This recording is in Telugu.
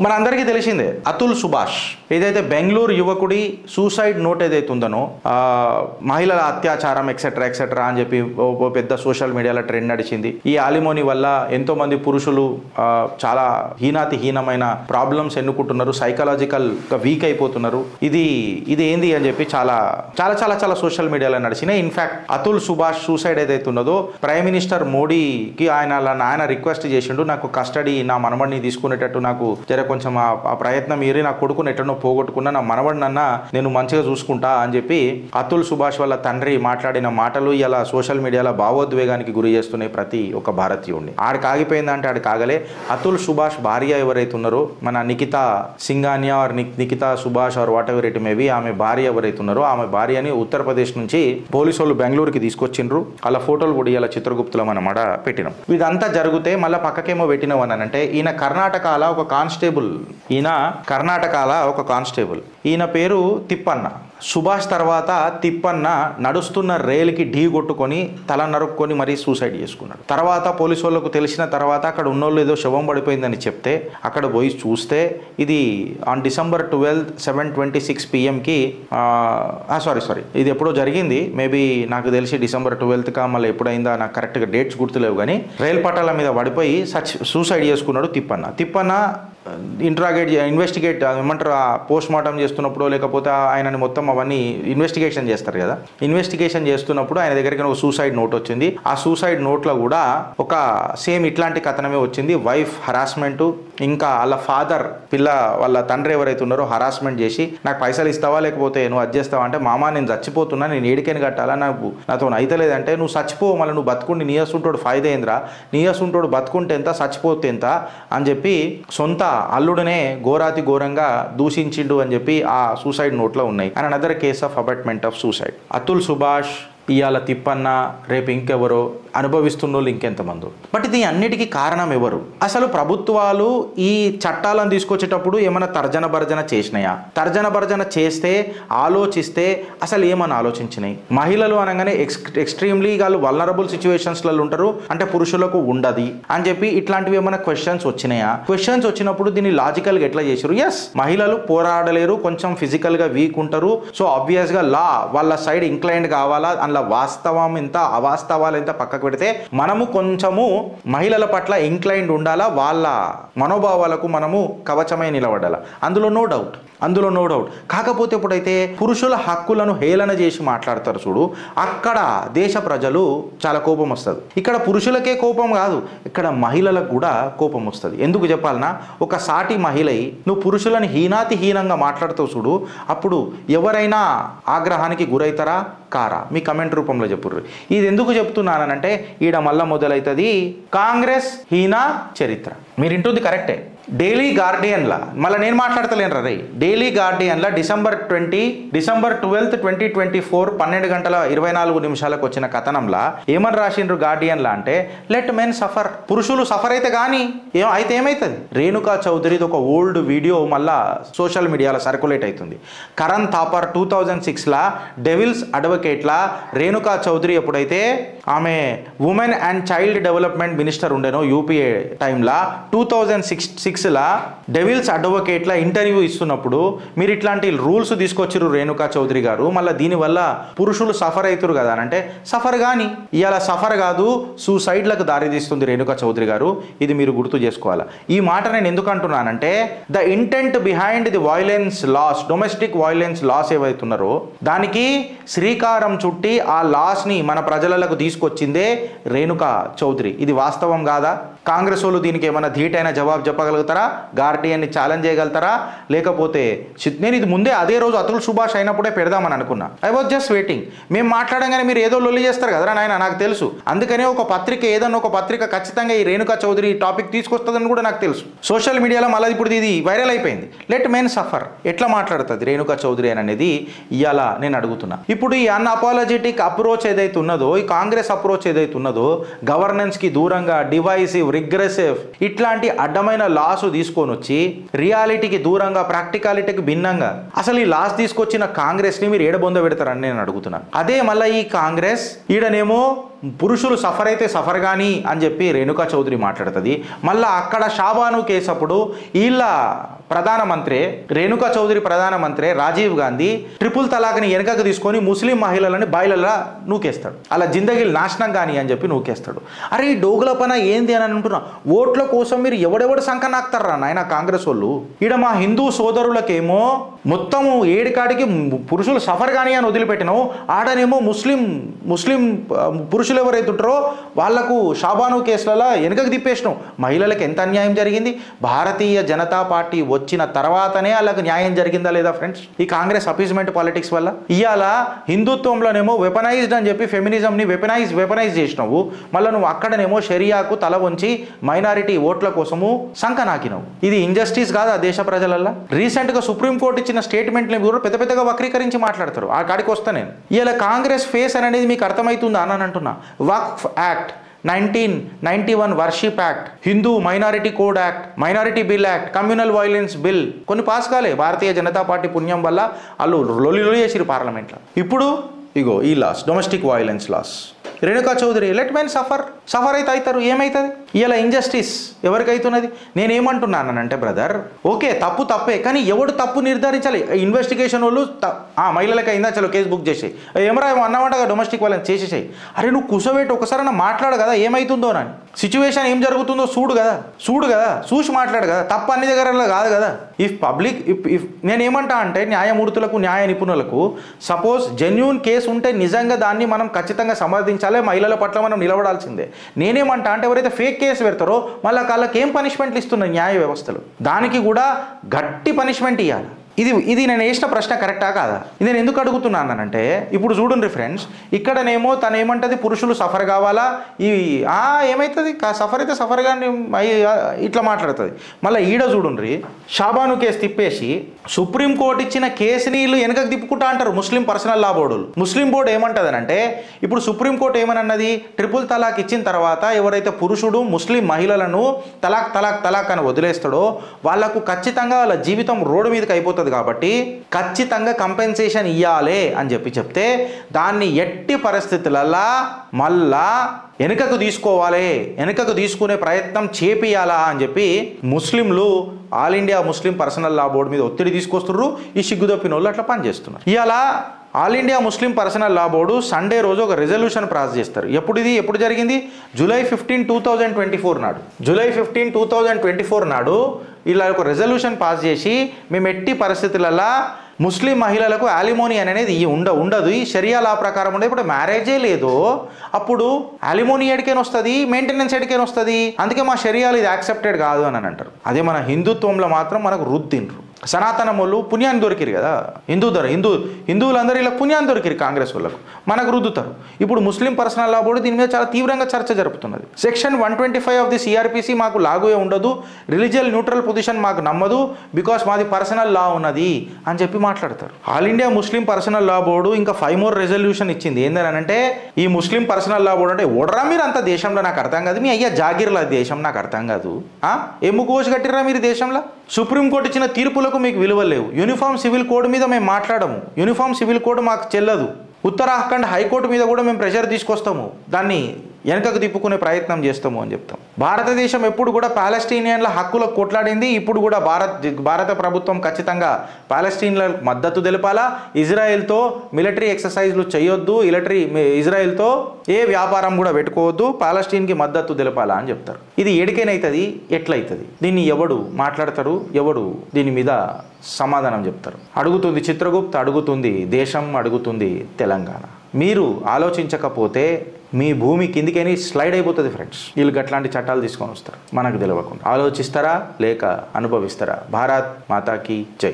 మనందరికీ తెలిసిందే అతుల్ సుభాష్ ఏదైతే బెంగళూరు యువకుడి సూసైడ్ నోట్ ఏదైతే ఉందనో మహిళల అత్యాచారం ఎక్సెట్రా ఎక్సెట్రా అని చెప్పి పెద్ద సోషల్ మీడియాలో ట్రెండ్ నడిచింది. ఈ ఆలిమోని వల్ల ఎంతో మంది పురుషులు చాలా హీనమైన ప్రాబ్లమ్స్ ఎన్నుకుంటున్నారు, సైకలాజికల్ గా వీక్ అయిపోతున్నారు. ఇది ఏంది అని చెప్పి చాలా చాలా చాలా చాలా సోషల్ మీడియాలో నడిచినాయి. ఇన్ఫాక్ట్ అతుల్ సుభాష్ సూసైడ్ ఏదైతే ఉన్నదో ప్రైమ్ మినిస్టర్ మోడీకి ఆయన రిక్వెస్ట్ చేసిండు, నాకు కస్టడీ నా మనవడిని తీసుకునేటట్టు నాకు కొంచెం ఆ ప్రయత్నం ఏరి నా కొడుకుని ఎట్టనో పోగొట్టుకున్నా, నా మనవడినన్నా నేను మంచిగా చూసుకుంటా అని చెప్పి అతుల్ సుభాష్ వాళ్ళ తండ్రి మాట్లాడిన మాటలు ఇలా సోషల్ మీడియాలో భావోద్వేగానికి గురి చేస్తున్నాయి ప్రతి ఒక్క భారతీయుడిని. ఆడికి ఆగిపోయిందంటే ఆడికి ఆగలే. అతుల్ సుభాష్ భార్య ఎవరైతే ఉన్నారో మన Nikita Singhania or Nikita Subhash or whatever it maybe, ఆమె భార్య ఎవరైతే ఉన్నారో ఆమె భార్యని ఉత్తరప్రదేశ్ నుంచి పోలీసు వాళ్ళు బెంగళూరుకి తీసుకొచ్చిండ్రు. అలా ఫోటోలు కూడా ఇలా చిత్రగుప్తులం అన్నమాట పెట్టినాం. ఇదంతా జరిగితే మళ్ళీ పక్కకేమో పెట్టినాం అని అంటే ఈయన కర్ణాటకలో ఒక కానిస్టేబుల్ ఈయన పేరు తిప్పన్న. సుభాష్ తర్వాత తిప్పన్న నడుస్తున్న రైలుకి ఢీ కొట్టుకొని తల నరుక్కొని మరీ సూసైడ్ చేసుకున్నాడు. తర్వాత పోలీసు వాళ్ళకు తెలిసిన తర్వాత అక్కడ ఉన్నోళ్ళు ఏదో శవం పడిపోయిందని చెప్తే అక్కడ పోయి చూస్తే ఇది ఆన్ December 12, 7:26 PM సారీ ఇది ఎప్పుడో జరిగింది. మేబీ నాకు తెలిసి December 12 మళ్ళీ ఎప్పుడైందా నాకు కరెక్ట్గా డేట్స్ గుర్తులేవు, కానీ రైలు పట్టాల మీద పడిపోయి సూసైడ్ చేసుకున్నాడు తిప్పన్న. ఇన్వెస్టిగేట్ ఏమంటారు, పోస్ట్ మార్టం చేస్తున్నప్పుడు లేకపోతే ఆయనని మొత్తం అవన్నీ ఇన్వెస్టిగేషన్ చేస్తారు కదా, ఇన్వెస్టిగేషన్ చేస్తున్నప్పుడు ఆయన దగ్గరికి ఒక సూసైడ్ నోట్ వచ్చింది. ఆ సూసైడ్ నోట్లో కూడా ఒక సేమ్ ఇట్లాంటి కథనమే వచ్చింది. వైఫ్ హరాస్మెంట్, ఇంకా వాళ్ళ ఫాదర్ వాళ్ళ తండ్రి ఎవరైతే ఉన్నారో హరాస్మెంట్ చేసి నాకు పైసలు ఇస్తావా లేకపోతే నువ్వు అది చేస్తావా అంటే, మామ నేను చచ్చిపోతున్నా, నేను ఏడికని కట్టాలా, నాతో అయితలేదంటే నువ్వు చచ్చిపో, మళ్ళీ నువ్వు బతుకుండి నీయసుంటోడు ఫైదా ఏంద్రా, నీయసుంటోడు బతుకుంటే ఎంత చచ్చిపోతే ఎంత అని చెప్పి సొంత అల్లుడనే ఘోరంగా దూషించిండు అని చెప్పి ఆ సూసైడ్ నోట్లో ఉన్నాయి. And another case of abetment of suicide. Atul Subhash, ఇవాళ తిప్పన్న, రేపు ఇంకెవరో అనుభవిస్తున్న వాళ్ళు ఇంకెంతమంది. బట్ ఇది అన్నిటికీ కారణం ఎవరు? అసలు ప్రభుత్వాలు ఈ చట్టాలను తీసుకొచ్చేటప్పుడు ఏమైనా తర్జన భర్జన చేసినాయా? తర్జన భర్జన చేస్తే ఆలోచిస్తే అసలు ఏమని ఆలోచించినాయి? మహిళలు అనగానే ఎక్స్ట్రీమ్లీ వాళ్ళు వల్నరబుల్ సిచ్యువేషన్స్లలో ఉంటారు, అంటే పురుషులకు ఉండదు అని చెప్పి ఇట్లాంటివి ఏమైనా క్వశ్చన్స్ వచ్చినాయా? క్వశ్చన్స్ వచ్చినప్పుడు దీన్ని లాజికల్గా ఎట్లా చేశారు? ఎస్, మహిళలు పోరాడలేరు, కొంచెం ఫిజికల్గా వీక్ ఉంటారు, సో ఆబ్వియస్గా వాళ్ళ సైడ్ ఇంక్లైన్డ్ కావాలా, అందులో వాస్తవం ఎంత అవాస్తవాలు ఎంత పక్కకు పెడితే మనము కొంచెము మహిళల పట్ల ఇంక్లైన్డ్ ఉండాలా, వాళ్ళ మనోభావాలకు మనము కవచమై నిలబడాలా, అందులో నో డౌట్. కాకపోతే ఎప్పుడైతే పురుషుల హక్కులను హేళన చేసి మాట్లాడతారు చూడు, అక్కడ దేశ ప్రజలు చాలా కోపం వస్తుంది. ఇక్కడ పురుషులకే కోపం కాదు, ఇక్కడ మహిళలకు కూడా కోపం వస్తుంది. ఎందుకు చెప్పాలన్నా, ఒక సాటి మహిళై నువ్వు పురుషులను హీనంగా మాట్లాడుతావు చూడు, అప్పుడు ఎవరైనా ఆగ్రహానికి గురైతారా కారా? మీ కమెంట్ రూపంలో చెప్పుర్రు. ఇది ఎందుకు చెప్తున్నానంటే ఈడ మళ్ళా మొదలవుతుంది కాంగ్రెస్ హీన చరిత్ర. మీరు ఇంటుంది కరెక్టే. డైలీ గార్డియన్లా మళ్ళీ నేను మాట్లాడతలేను రే, డైలీ గార్డియన్లా December 12, 2024 12:24 వచ్చిన కథనంలా ఏమని రాసిండ్రు గార్డియన్లా అంటే, లెట్ మెన్ సఫర్, పురుషులు సఫర్ అయితే కానీ అయితే ఏమవుతుంది? రేణుకా చౌదరిది ఒక ఓల్డ్ వీడియో మళ్ళా సోషల్ మీడియాలో సర్క్యులేట్ అవుతుంది. కరణ్ థాపర్ 2006 డెవిల్స్ అడ్వకేట్లా రేణుకా చౌదరి ఎప్పుడైతే ఆమె women and child development minister ఉండేనో యూపీఏ టైంలా 2006 డెవిల్స్ అడ్వకేట్ల ఇంటర్వ్యూ ఇస్తున్నప్పుడు మీరు ఇట్లాంటి రూల్స్ తీసుకొచ్చిరు రేణుకా చౌదరి గారు, మళ్ళీ దీనివల్ల పురుషులు సఫర్ అవుతారు కదా అని అంటే, సఫర్ కానీ ఇవాళ సఫర్ కాదు సూసైడ్లకు దారితీస్తుంది రేణుకా చౌదరి గారు. ఇది మీరు గుర్తు చేసుకోవాలి. ఈ మాట నేను ఎందుకు అంటున్నానంటే, the intent behind the violence laws, domestic violence laws ఏవైతున్నారో దానికి శ్రీకారం చుట్టి ఆ లాస్ని మన ప్రజలకు తీసుకొచ్చిందే రేణుకా చౌదరి. ఇది వాస్తవం కాదా? కాంగ్రెస్ వాళ్ళు దీనికి ఏమైనా ధీటైన జవాబు చెప్పగలుగుతారా? గార్డియన్ని ఛాలెంజ్ చేయగలుగుతారా? లేకపోతే నేను ఇది ముందే అదే రోజు అతుల్ సుభాష్ అయినప్పుడే పెడదామని అనుకున్నా. I was just waiting. మేము మాట్లాడంగానే మీరు ఏదో లొల్లి చేస్తారు కదరా నాయన, నాకు తెలుసు. అందుకనే ఒక పత్రిక ఏదన్నా ఒక పత్రిక ఖచ్చితంగా ఈ రేణుకా చౌదరి టాపిక్ తీసుకొస్తుందని కూడా నాకు తెలుసు. సోషల్ మీడియాలో మళ్ళీ ఇప్పుడు ఇది వైరల్ అయిపోయింది. లెట్ మెన్ సఫర్ ఎట్లా మాట్లాడుతుంది రేణుకా చౌదరి అనేది ఇవాళ నేను అడుగుతున్నా. ఇప్పుడు ఈ అన్అపాలజెటిక్ అప్రోచ్ ఏదైతే ఉన్నదో, ఈ కాంగ్రెస్ అప్రోచ్ ఏదైతే ఉన్నదో, గవర్నెన్స్కి దూరంగా డివైసివ్ రిగ్రెసివ్ ఇట్లాంటి అడ్డమైన లాస్ తీసుకొని వచ్చి రియాలిటీకి దూరంగా ప్రాక్టికాలిటీకి భిన్నంగా అసలు ఈ లాస్ తీసుకొచ్చిన కాంగ్రెస్ ని మీరు ఏడబొంద పెడతారని నేను అడుగుతున్నాను. అదే మళ్ళీ ఈ కాంగ్రెస్ ఈడనేమో పురుషులు సఫర్ అయితే సఫర్ కానీ అని చెప్పి రేణుకా చౌదరి మాట్లాడుతుంది. మళ్ళీ అక్కడ షాబాను కేసు అప్పుడు వీళ్ళ ప్రధానమంత్రి రేణుకా చౌదరి ప్రధానమంత్రి రాజీవ్ గాంధీ ట్రిపుల్ తలాక్ని వెనకకు తీసుకొని ముస్లిం మహిళలని బాయిలలా నూకేస్తాడు. అలా జిందగీలు నాశనం కానీ అని చెప్పి నూకేస్తాడు. అరే ఈ డోగుల పన ఏంది అని అంటున్నా. ఓట్ల కోసం మీరు ఎవడెవడు సంక నాకుతారా నాయన కాంగ్రెస్ వాళ్ళు. ఈడ మా హిందూ సోదరులకేమో మొత్తము ఏడికాడికి పురుషులు సఫర్ కానీ అని వదిలిపెట్టినావు, ఆడనేమో ముస్లిం పురుషులు ఎవరైతే ఉంటారో వాళ్లకు షాబాను కేసులలో వెనకకు తిప్పేసినావు. మహిళలకు ఎంత అన్యాయం జరిగింది. భారతీయ జనతా పార్టీ వచ్చిన తర్వాతనే వాళ్ళకు న్యాయం జరిగిందా లేదా ఫ్రెండ్స్ ఈ కాంగ్రెస్ అపీజ్మెంట్ పాలిటిక్స్ వల్ల. ఇవాళ హిందుత్వంలోనేమో వెపనైజ్డ్ అని చెప్పి ఫెమినిజంని వెపనైజ్ చేసినావు. మళ్ళీ నువ్వు అక్కడనేమో షరియాకు తల వంచి మైనారిటీ ఓట్ల కోసము సంక నాకినావు. ఇది ఇంజస్టిస్ కాదు ఆ దేశ ప్రజలల్లో. రీసెంట్గా సుప్రీంకోర్టు ఇచ్చిన స్టేట్మెంట్ని కూడా పెద్ద పెద్దగా వక్రీకరించి మాట్లాడతారు. ఆ కాడికి వస్తా నేను. ఇలా కాంగ్రెస్ ఫేస్ అనేది మీకు అర్థమవుతుందా అని అంటున్నా. Waqf act 1991 worship act, Hindu minority code act, minority bill act, communal violence bill కొన్ని పాస్ కాలే. భారతీయ జనతా పార్టీ పుణ్యం వల్ల వాళ్ళు లొలి చేసిరు పార్లమెంట్లో. ఇప్పుడు ఇగో ఈ laws, domestic violence laws. Renuka Chowdhury let men suffer అయితే అవుతారు. ఏమవుతుంది ఇలా ఇంజస్టిస్ ఎవరికైతున్నది? నేనేమంటున్నానంటే బ్రదర్, ఓకే తప్పు తప్పే, కానీ ఎవడు తప్పు నిర్ధారించాలి. ఇన్వెస్టిగేషన్ వాళ్ళు మహిళలకి అయిందా చలో కేసు బుక్ చేసేయి, ఏమరా అన్నమాటగా డొమెస్టిక్ వైలెన్స్ చేసేసాయి. అరే నువ్వు కుసబెట్టి ఒకసారి మాట్లాడు కదా ఏమవుతుందో అని, సిచ్యువేషన్ ఏం జరుగుతుందో చూడు కదా చూసి మాట్లాడు కదా. తప్పు అన్ని దగ్గర కాదు కదా. ఇఫ్ నేనేమంటా అంటే న్యాయమూర్తులకు న్యాయ నిపుణులకు సపోజ్ జెన్యూన్ కేసు ఉంటే నిజంగా దాన్ని మనం ఖచ్చితంగా సమర్థించాలి. మహిళల పట్ల మనం నిలబడాల్సిందే. నేనేమంటా అంటే ఎవరైతే ఫేక్ కేసు పెడతారో మళ్ళీ వాళ్ళకి ఏం పనిష్మెంట్లు ఇస్తున్నాయి న్యాయ వ్యవస్థలు, దానికి కూడా గట్టి పనిష్మెంట్ ఇవ్వాలి. ఇది నేను వేసిన ప్రశ్న కరెక్టా కాదా? నేను ఎందుకు అడుగుతున్నానంటే ఇప్పుడు చూడండి ఫ్రెండ్స్, ఇక్కడనేమో తను ఏమంటది పురుషులు సఫర్ కావాలా, ఏమవుతుంది సఫర్ అయితే సఫర్ కానీ ఇట్లా మాట్లాడుతుంది. మళ్ళీ ఈడ చూడండి షాబాను కేసు తిప్పేసి సుప్రీంకోర్టు ఇచ్చిన కేసుని వీళ్ళు వెనకకు తిప్పుకుంటా అంటారు ముస్లిం పర్సనల్ లా బోర్డులు. ముస్లిం బోర్డు ఏమంటుంది అంటే ఇప్పుడు సుప్రీంకోర్టు ఏమన్నది, ట్రిపుల్ తలాక్ ఇచ్చిన తర్వాత ఎవరైతే పురుషుడు ముస్లిం మహిళలను తలాక్ అని వదిలేస్తాడో వాళ్లకు ఖచ్చితంగా వాళ్ళ జీవితం రోడ్డు మీదకి అయిపోతుంది కాబట్టి ఖచ్చితంగా కంపెన్సేషన్ ఇవ్వాలి అని చెప్తే దాన్ని ఎట్టి పరిస్థితులలో మళ్ళా వెనుకకు తీసుకోవాలి, వెనుకకు తీసుకునే ప్రయత్నం చేపియాలా అని చెప్పి ముస్లింలు ఆల్ ఇండియా ముస్లిం పర్సనల్ లా బోర్డు మీద ఒత్తిడి తీసుకొస్తున్నారు. ఈ సిగ్గుదప్పిన వాళ్ళు అట్లా పనిచేస్తున్నారు. ఇవాళ ఆల్ ఇండియా ముస్లిం పర్సనల్ లా బోర్డు సండే రోజు ఒక రెజల్యూషన్ పాస్ చేస్తారు. ఎప్పుడు జరిగింది? July 15, 2024 నాడు. July 15, 2024 నాడు ఇలా ఒక రెజల్యూషన్ పాస్ చేసి మేము ఎట్టి పరిస్థితులలో ముస్లిం మహిళలకు అలిమోనీ అనేది ఉండదు, ఈ షరియా లా ప్రకారం ఉండదు. ఇప్పుడు మ్యారేజే లేదు, అప్పుడు అలిమోనీ ఎడికైనా వస్తుంది, మెయింటెనెన్స్ ఎడికైనా వస్తుంది. అందుకే మా షరియాలు ఇది యాక్సెప్టెడ్ కాదు అని అంటారు. అదే మన హిందుత్వంలో మాత్రం మనకు రుద్దిండ్రు. సనాతనం వాళ్ళు పుణ్యాన్ని దొరికిరు కదా, హిందువులందరూ ఇలా పుణ్యాన్ని దొరికిరు కాంగ్రెస్ వాళ్ళకు, మనకు రుద్దుతారు. ఇప్పుడు ముస్లిం పర్సనల్ లా బోర్డు దీని మీద చాలా తీవ్రంగా చర్చ జరుపుతున్నది. Section 125 ఆఫ్ ది CRPC మాకు లాగుయే ఉండదు, రిలీజియల్ న్యూట్రల్ పొజిషన్ మాకు నమ్మదు, బికాస్ మాది పర్సనల్ లా ఉన్నది అని చెప్పి మాట్లాడతారు. ఆల్ ఇండియా ముస్లిం పర్సనల్ లా బోర్డు ఇంకా 5 more రెజల్యూషన్ ఇచ్చింది. ఏంటంటే ఈ ముస్లిం పర్సనల్ లా బోర్డు అంటే ఓడరా మీరు అంత దేశంలో నాకు అర్థం కాదు, మీ అయ్యా జాగిర్ల దేశం నాకు అర్థం కాదు, ఎమ్ముకు కోసి కట్టిర్రా మీరు దేశంలో. సుప్రీంకోర్టు ఇచ్చిన తీర్పులకు మీకు విలువ లేవు. యూనిఫామ్ సివిల్ కోడ్ మీద మేము మాట్లాడము, యూనిఫామ్ సివిల్ కోడ్ మాకు చెల్లదు. ఉత్తరాఖండ్ హైకోర్టు మీద కూడా మేము ప్రెషర్ తీసుకొస్తాము, దాన్ని వెనకకు తిప్పుకునే ప్రయత్నం చేస్తాము అని చెప్తాం. భారతదేశం ఎప్పుడు కూడా పాలస్తీనియన్ల హక్కులకు కొట్లాడింది. ఇప్పుడు కూడా భారత ప్రభుత్వం ఖచ్చితంగా పాలస్తీన్లకు మద్దతు తెలపాలా. ఇజ్రాయెల్తో మిలిటరీ ఎక్సర్సైజ్లు చేయొద్దు, ఇజ్రాయెల్తో ఏ వ్యాపారం కూడా పెట్టుకోవద్దు, పాలస్తీన్కి మద్దతు తెలపాలా అని చెప్తారు. ఇది ఎడికేనవుతుంది, ఎట్లయితుంది? దీన్ని ఎవడు మాట్లాడతారు, ఎవడు దీని మీద సమాధానం చెప్తారు? అడుగుతుంది చిత్రగుప్త, అడుగుతుంది దేశం, అడుగుతుంది తెలంగాణ. మీరు ఆలోచించకపోతే మీ భూమి కిందికని స్లైడ్ అయిపోతుంది ఫ్రెండ్స్. వీళ్ళు అట్లాంటి చట్టాలు తీసుకొని వస్తారు మనకు తెలియకుండా. ఆలోచిస్తారా లేక అనుభవిస్తారా? భారత్ మాతాకి జై.